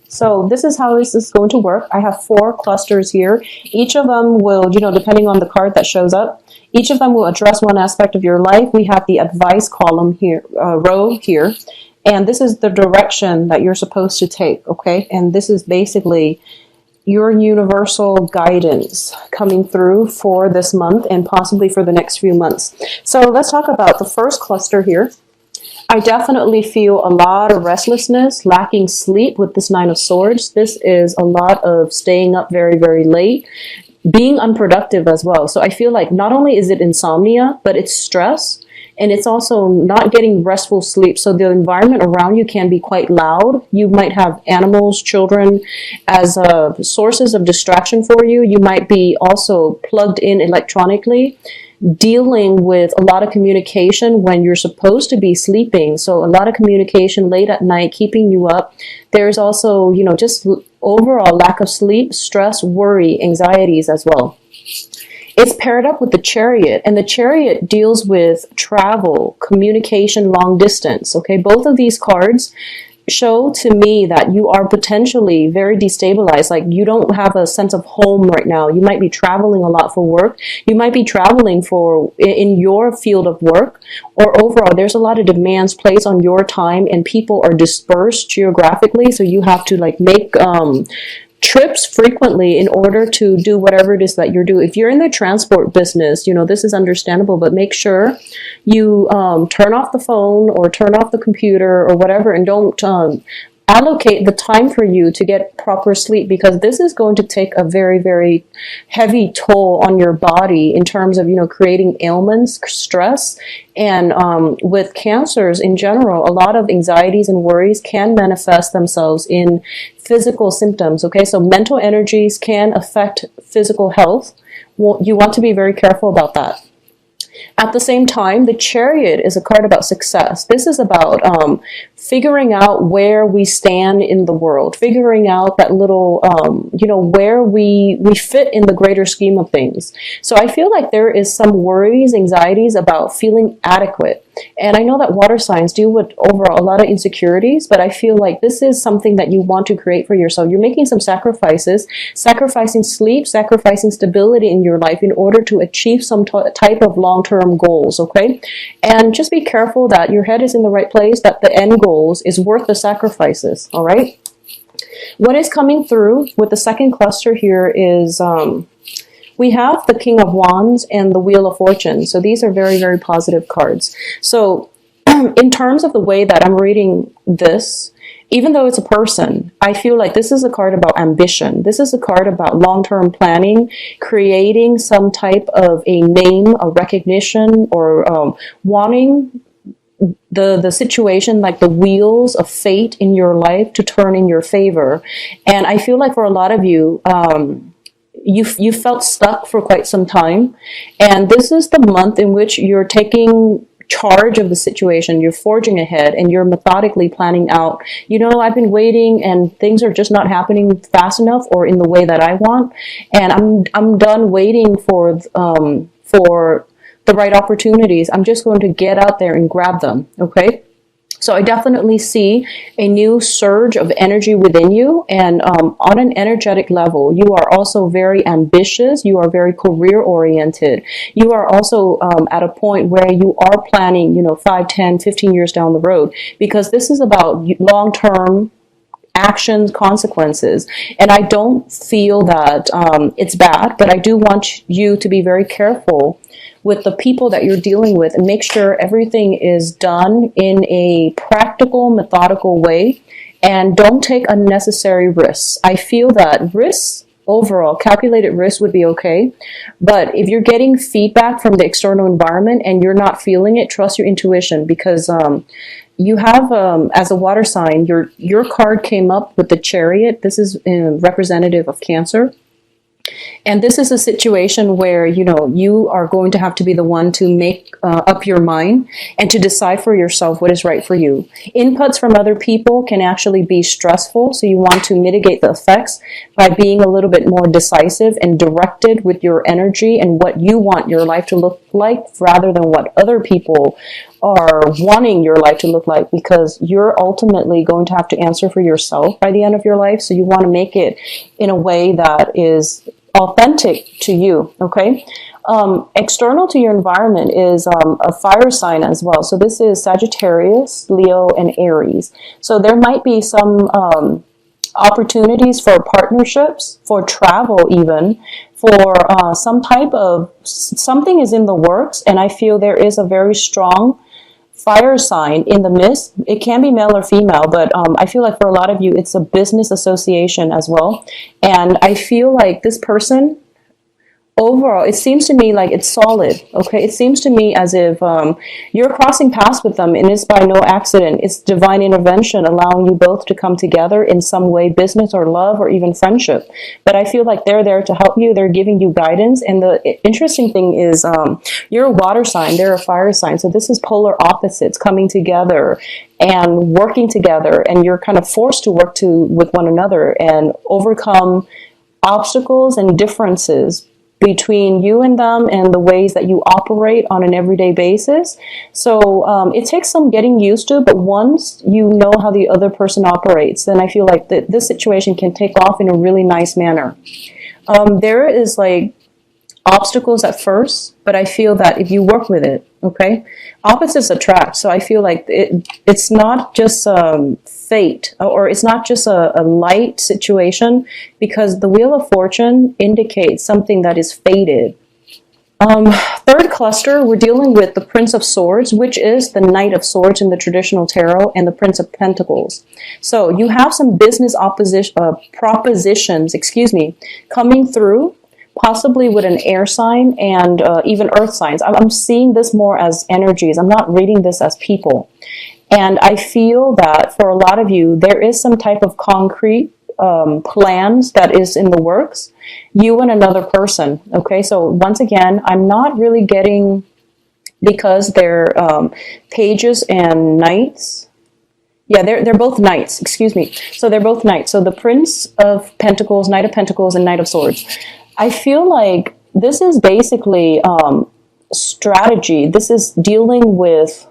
So this is how this is going to work. I have 4 clusters here. Each of them will, depending on the card that shows up, each of them will address one aspect of your life. We have the advice column here, row here. And this is the direction that you're supposed to take, okay? And this is basically your universal guidance coming through for this month and possibly for the next few months. So let's talk about the first cluster here. I definitely feel a lot of restlessness, lacking sleep with this 9 of Swords. This is a lot of staying up very, very late, being unproductive as well. So I feel like not only is it insomnia, but it's stress. And it's also not getting restful sleep. So the environment around you can be quite loud. You might have animals, children as sources of distraction for you. You might be also plugged in electronically, dealing with a lot of communication when you're supposed to be sleeping. So a lot of communication late at night, keeping you up. There's also, just overall lack of sleep, stress, worry, anxieties as well. It's paired up with the Chariot, and the Chariot deals with travel, communication, long distance, okay? Both of these cards show to me that you are potentially very destabilized, like you don't have a sense of home right now. You might be traveling a lot for work. You might be traveling in your field of work, or overall there's a lot of demands placed on your time and people are dispersed geographically, so you have to make trips frequently in order to do whatever it is that you're doing. If you're in the transport business, this is understandable, but make sure you turn off the phone or turn off the computer or whatever, and don't allocate the time for you to get proper sleep, because this is going to take a very, very heavy toll on your body in terms of, creating ailments, stress. And with cancers in general, a lot of anxieties and worries can manifest themselves in physical symptoms. Okay, so mental energies can affect physical health. Well, you want to be very careful about that. At the same time, the Chariot is a card about success. This is about figuring out where we stand in the world, figuring out that little, where we fit in the greater scheme of things. So I feel like there is some worries, anxieties about feeling adequate. And I know that water signs deal with overall a lot of insecurities, but I feel like this is something that you want to create for yourself. You're making some sacrifices, sacrificing sleep, sacrificing stability in your life in order to achieve some type of long-term goals, okay? And just be careful that your head is in the right place, that the end goals is worth the sacrifices, all right? What is coming through with the second cluster here is we have the King of Wands and the Wheel of Fortune. So these are very, very positive cards. So in terms of the way that I'm reading this, even though it's a person, I feel like this is a card about ambition. This is a card about long-term planning, creating some type of a name, a recognition, or wanting the situation, like the wheels of fate in your life to turn in your favor. And I feel like for a lot of you, you felt stuck for quite some time, and this is the month in which you're taking charge of the situation. You're forging ahead and you're methodically planning out, I've been waiting and things are just not happening fast enough or in the way that I want, and I'm done waiting for the right opportunities. I'm just going to get out there and grab them, okay? So I definitely see a new surge of energy within you, and on an energetic level, you are also very ambitious. You are very career oriented. You are also at a point where you are planning, 5, 10, 15 years down the road, because this is about long-term actions, consequences. And I don't feel that it's bad, but I do want you to be very careful with the people that you're dealing with and make sure everything is done in a practical, methodical way, and don't take unnecessary risks. I feel that risks, overall, calculated risk would be okay, but if you're getting feedback from the external environment and you're not feeling it, trust your intuition, because you have, as a water sign, your card came up with the Chariot. This is representative of Cancer. And this is a situation where, you are going to have to be the one to make up your mind and to decide for yourself what is right for you. Inputs from other people can actually be stressful, so you want to mitigate the effects by being a little bit more decisive and directed with your energy and what you want your life to look like rather than what other people are wanting your life to look like, because you're ultimately going to have to answer for yourself by the end of your life. So you want to make it in a way that is authentic to you, okay? External to your environment is a fire sign as well. So this is Sagittarius, Leo, and Aries. So there might be some opportunities for partnerships, for travel even, for some type of, something is in the works, and I feel there is a very strong fire sign in the midst. It can be male or female, but I feel like for a lot of you, it's a business association as well. And I feel like this person, overall, it seems to me like it's solid, okay? It seems to me as if you're crossing paths with them, and it's by no accident. It's divine intervention allowing you both to come together in some way, business or love or even friendship. But I feel like they're there to help you. They're giving you guidance. And the interesting thing is you're a water sign, they're a fire sign. So this is polar opposites coming together and working together, and you're kind of forced to work with one another and overcome obstacles and differences between you and them and the ways that you operate on an everyday basis. So it takes some getting used to, but once you know how the other person operates, then I feel like this situation can take off in a really nice manner. There is like obstacles at first, but I feel that if you work with it, okay, opposites attract. So I feel like it's not just fate, or it's not just a light situation, because the Wheel of Fortune indicates something that is fated. Third cluster, we're dealing with the Prince of Swords, which is the Knight of Swords in the traditional tarot, and the Prince of Pentacles. So you have some business propositions, coming through, possibly with an air sign and even earth signs. I'm seeing this more as energies. I'm not reading this as people. And I feel that for a lot of you, there is some type of concrete plans that is in the works, you and another person. Okay, so once again, I'm not really getting, because they're pages and knights. Yeah, they're both knights, So they're both knights. So the Prince of Pentacles, Knight of Pentacles, and Knight of Swords. I feel like this is basically strategy. This is dealing with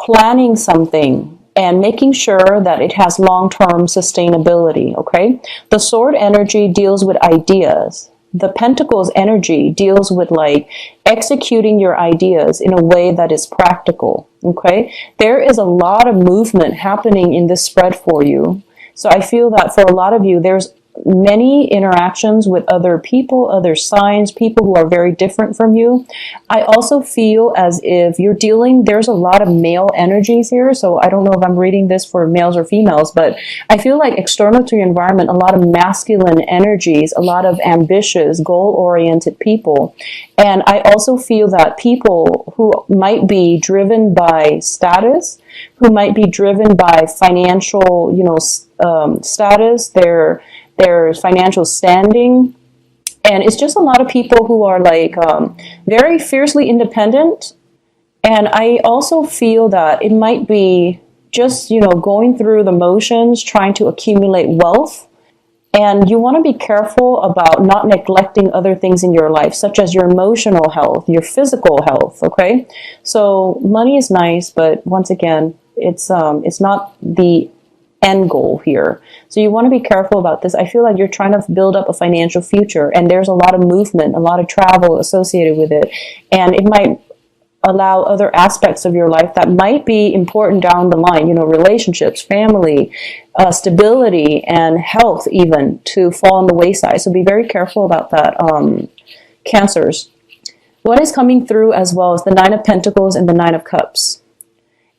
planning something and making sure that it has long-term sustainability, okay? The sword energy deals with ideas. The Pentacles energy deals with like executing your ideas in a way that is practical, okay? There is a lot of movement happening in this spread for you. So I feel that for a lot of you, there's many interactions with other people, other signs, people who are very different from you. I also feel as if you're dealing, there's a lot of male energies here. So I don't know if I'm reading this for males or females, but I feel like external to your environment, a lot of masculine energies, a lot of ambitious, goal-oriented people. And I also feel that people who might be driven by status, who might be driven by financial, status, their financial standing. And it's just a lot of people who are like very fiercely independent. And I also feel that it might be just, going through the motions, trying to accumulate wealth. And you want to be careful about not neglecting other things in your life, such as your emotional health, your physical health, okay? So money is nice, but once again, it's not the end goal here. So you want to be careful about this. I feel like you're trying to build up a financial future, and there's a lot of movement, a lot of travel associated with it. And it might allow other aspects of your life that might be important down the line, relationships, family, stability, and health even, to fall on the wayside. So be very careful about that, Cancers. What is coming through as well is the Nine of Pentacles and the Nine of Cups.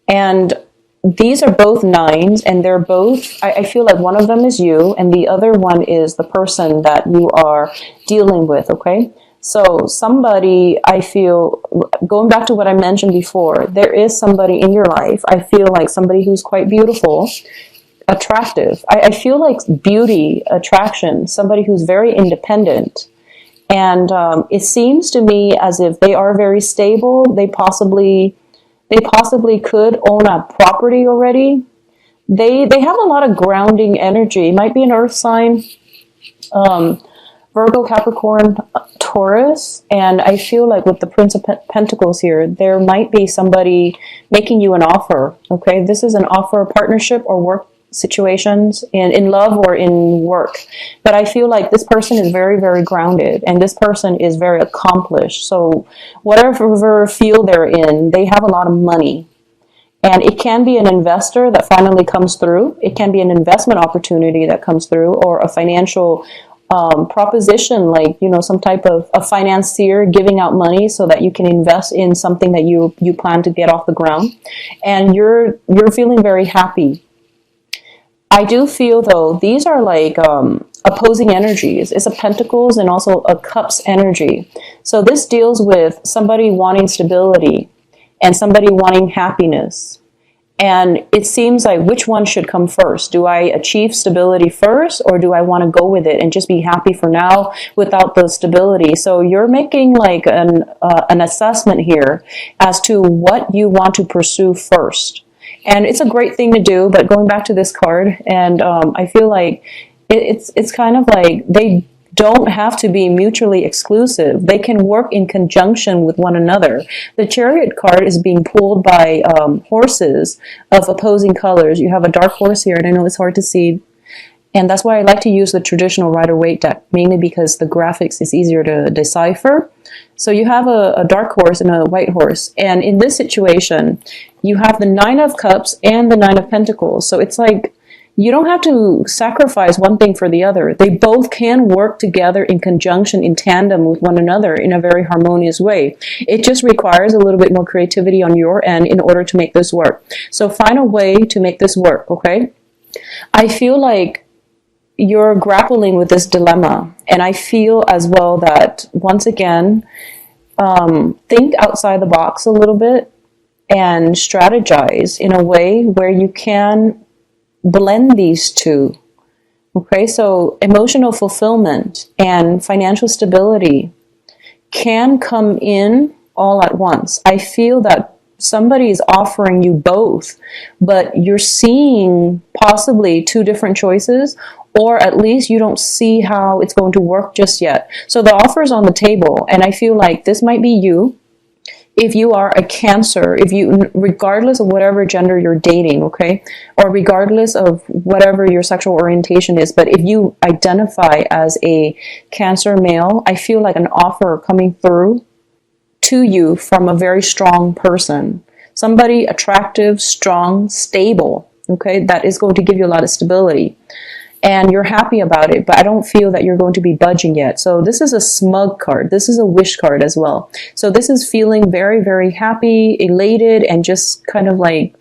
And these are both nines, and they're both, I feel like one of them is you, and the other one is the person that you are dealing with, okay? So somebody, I feel, going back to what I mentioned before, there is somebody in your life, I feel like somebody who's quite beautiful, attractive. I feel like beauty, attraction, somebody who's very independent. And it seems to me as if they are very stable. They possibly could own a property already. They have a lot of grounding energy. It might be an earth sign. Virgo, Capricorn, Taurus, and I feel like with the Prince of Pentacles here, there might be somebody making you an offer, okay? This is an offer, partnership, or work situations in love or in work. But I feel like this person is very, very grounded, and this person is very accomplished. So whatever field they're in, they have a lot of money. And it can be an investor that finally comes through. It can be an investment opportunity that comes through, or a financial proposition, like, you know, some type of a financier giving out money so that you can invest in something that you plan to get off the ground. And you're feeling very happy. I do feel, though, these are like opposing energies. It's a Pentacles and also a Cups energy. So this deals with somebody wanting stability and somebody wanting happiness. And it seems like, which one should come first? Do I achieve stability first, or do I want to go with it and just be happy for now without the stability? So you're making like an assessment here as to what you want to pursue first. And it's a great thing to do, but going back to this card, and I feel like it's kind of like they don't have to be mutually exclusive. They can work in conjunction with one another. The Chariot card is being pulled by horses of opposing colors. You have a dark horse here, and I know it's hard to see. And that's why I like to use the traditional Rider-Waite deck, mainly because the graphics is easier to decipher. So you have a dark horse and a white horse. And in this situation, you have the Nine of Cups and the Nine of Pentacles. So it's like, you don't have to sacrifice one thing for the other. They both can work together in conjunction, in tandem with one another in a very harmonious way. It just requires a little bit more creativity on your end in order to make this work. So find a way to make this work, okay? I feel like you're grappling with this dilemma. And I feel as well that, once again, think outside the box a little bit and strategize in a way where you can blend these two. Okay, so emotional fulfillment and financial stability can come in all at once. I feel that somebody is offering you both, but you're seeing possibly two different choices, or at least you don't see how it's going to work just yet. So the offer is on the table, and I feel like this might be you. If you are a Cancer, regardless of whatever gender you're dating, okay, or regardless of whatever your sexual orientation is, but if you identify as a Cancer male, I feel like an offer coming through to you from a very strong person, somebody attractive, strong, stable, okay, that is going to give you a lot of stability. And you're happy about it, but I don't feel that you're going to be budging yet. So this is a smug card. This is a wish card as well. So this is feeling very, very happy, elated, and just kind of like,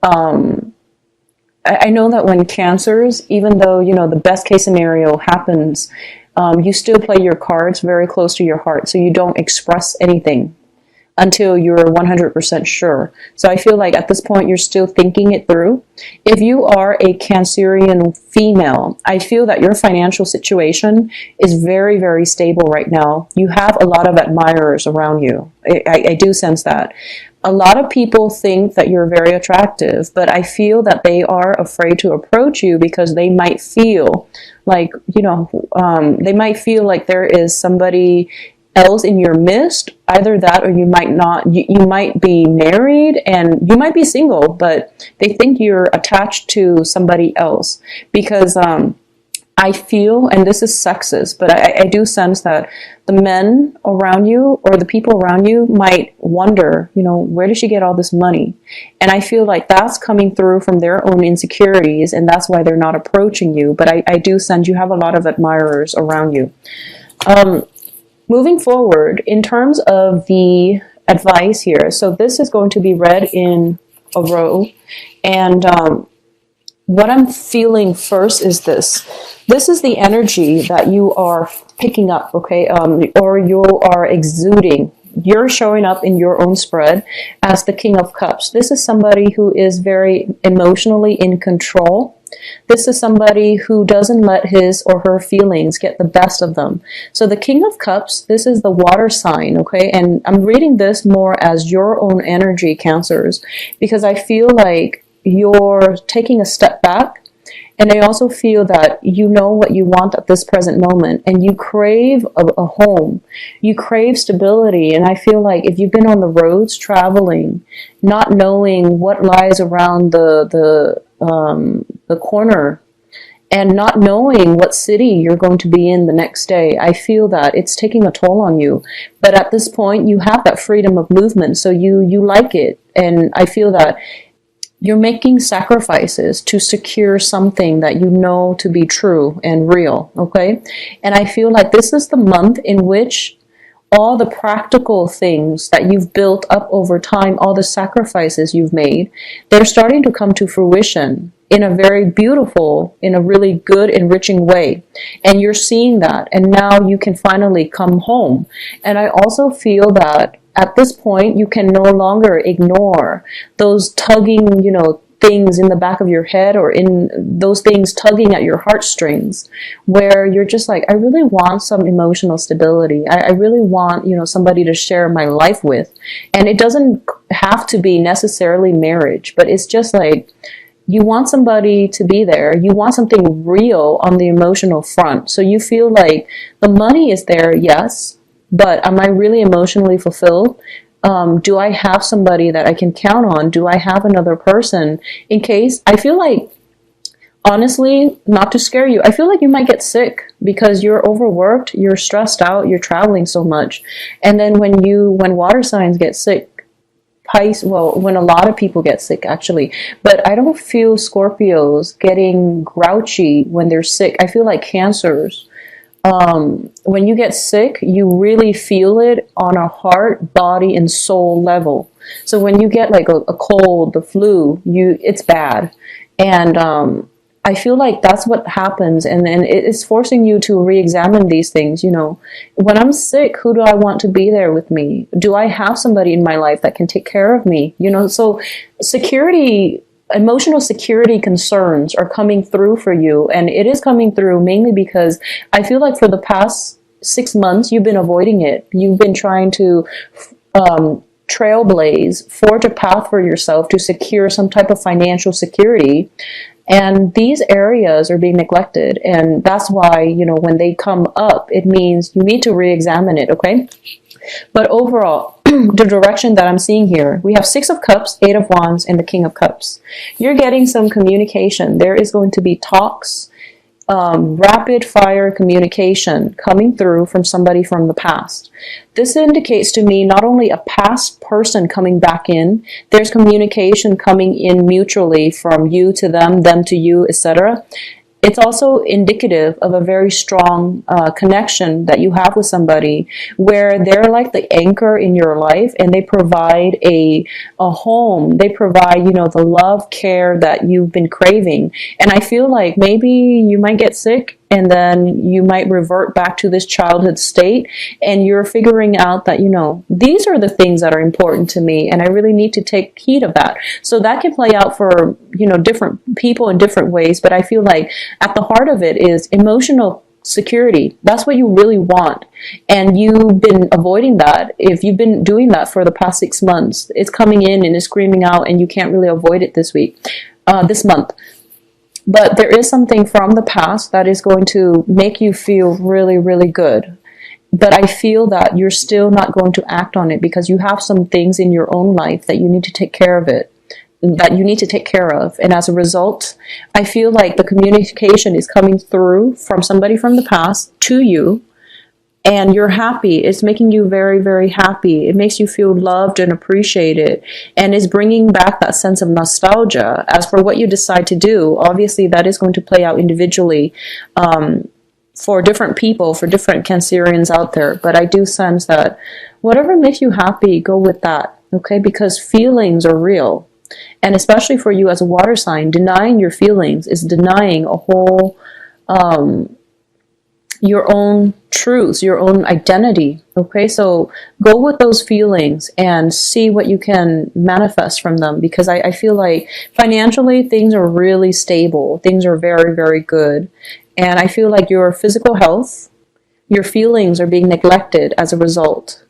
I know that when Cancers, even though, you know, the best case scenario happens, you still play your cards very close to your heart. So you don't express anything until you're 100% sure. So I feel like at this point, you're still thinking it through. If you are a Cancerian female, I feel that your financial situation is very, very stable right now. You have a lot of admirers around you. I do sense that. A lot of people think that you're very attractive, but I feel that they are afraid to approach you because they might feel like, you know, they might feel like there is somebody else in your midst. Either that, or you might not, you might be married and you might be single, but they think you're attached to somebody else. Because I feel, and this is sexist, but I do sense that the men around you or the people around you might wonder, you know, where did she get all this money? And I feel like that's coming through from their own insecurities, and that's why they're not approaching you. But I do sense you have a lot of admirers around you. Moving forward, in terms of the advice here, so this is going to be read in a row, and what I'm feeling first is this. This is the energy that you are picking up, okay, or you are exuding. You're showing up in your own spread as the King of Cups. This is somebody who is very emotionally in control. This is somebody who doesn't let his or her feelings get the best of them. So the King of Cups, this is the water sign, okay? And I'm reading this more as your own energy, Cancers, because I feel like you're taking a step back And I also feel that you know what you want at this present moment, and you crave a home. You crave stability. And I feel like if you've been on the roads traveling, not knowing what lies around the corner, and not knowing what city you're going to be in the next day, I feel that it's taking a toll on you. But at this point, you have that freedom of movement, so you like it. And I feel that you're making sacrifices to secure something that you know to be true and real, okay? And I feel like this is the month in which all the practical things that you've built up over time, all the sacrifices you've made, they're starting to come to fruition in a very beautiful, in a really good, enriching way. And you're seeing that, and now you can finally come home. And I also feel that at this point, you can no longer ignore those tugging, things in the back of your head, or in those things tugging at your heartstrings, where you're just like, I really want some emotional stability. I really want, somebody to share my life with. And it doesn't have to be necessarily marriage, but it's just like, you want somebody to be there. You want something real on the emotional front. So you feel like the money is there, yes, but am I really emotionally fulfilled? Do I have somebody that I can count on? Do I have another person in case? I feel like, honestly, not to scare you, I feel like you might get sick because you're overworked, you're stressed out, you're traveling so much. And then when water signs get sick, when a lot of people get sick, actually, but I don't feel Scorpios getting grouchy when they're sick. I feel like Cancers, when you get sick, you really feel it on a heart, body, and soul level. So when you get like a cold, the flu, it's bad. And I feel like that's what happens, and then it is forcing you to re-examine these things. When I'm sick, who do I want to be there with me? Do I have somebody in my life that can take care of me? So security, emotional security concerns are coming through for you, and it is coming through mainly because I feel like for the past 6 months, you've been avoiding it. You've been trying to trailblaze, forge a path for yourself to secure some type of financial security. And these areas are being neglected. And that's why, when they come up, it means you need to re-examine it, okay? But overall, the direction that I'm seeing here, we have 6 of Cups, 8 of Wands, and the King of Cups. You're getting some communication. There is going to be talks, rapid fire communication coming through from somebody from the past. This indicates to me not only a past person coming back in, there's communication coming in mutually from you to them to you, etc. It's also indicative of a very strong connection that you have with somebody where they're like the anchor in your life, and they provide a home. They provide, the love, care that you've been craving. And I feel like maybe you might get sick, and then you might revert back to this childhood state, and you're figuring out that, these are the things that are important to me, and I really need to take heed of that. So that can play out for, different people in different ways, but I feel like at the heart of it is emotional security. That's what you really want. And you've been avoiding that. If you've been doing that for the past 6 months, it's coming in and it's screaming out, and you can't really avoid it this month. But there is something from the past that is going to make you feel really, really good. But I feel that you're still not going to act on it because you have some things in your own life that you need to take care of And as a result, I feel like the communication is coming through from somebody from the past to you, and you're happy. It's making you very, very happy. It makes you feel loved and appreciated, and is bringing back that sense of nostalgia. As for what you decide to do, obviously that is going to play out individually for different people, for different Cancerians out there. But I do sense that whatever makes you happy, go with that, okay? Because feelings are real. And especially for you as a water sign, denying your feelings is denying a whole your own truths, your own identity. Okay, so go with those feelings and see what you can manifest from them, because I feel like financially things are really stable. Things are very, very good. And I feel like your physical health, your feelings are being neglected as a result.